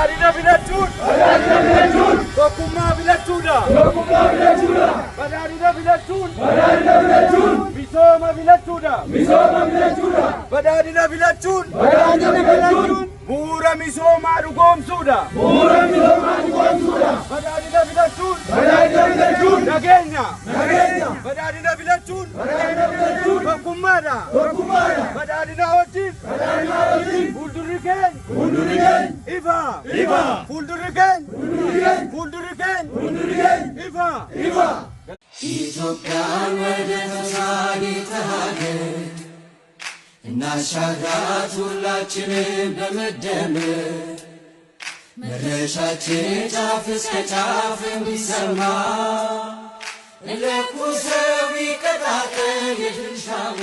badhaadhina filachuun tokkummaa filachuudha badhaadhina filachuun misooma filachuudha badhaadhina filachuun bu'uura misoomaa dhugoomsuudha badhaadhina filachuun nageenya badhaadhina filachuun tokkummaadha badhaadhina wajjin fuuldurri keenya ifa fuuldurri keenya ifa ኢትዮጵያን ወደ ተስፋይት ሀገር እናሻግራት ሁላችንም በመደመር መድረሻችን ጫፍ እስከ ጫፍ እንዲሰማ እንለኩሰው ይቀጣጠል የድል ሻማ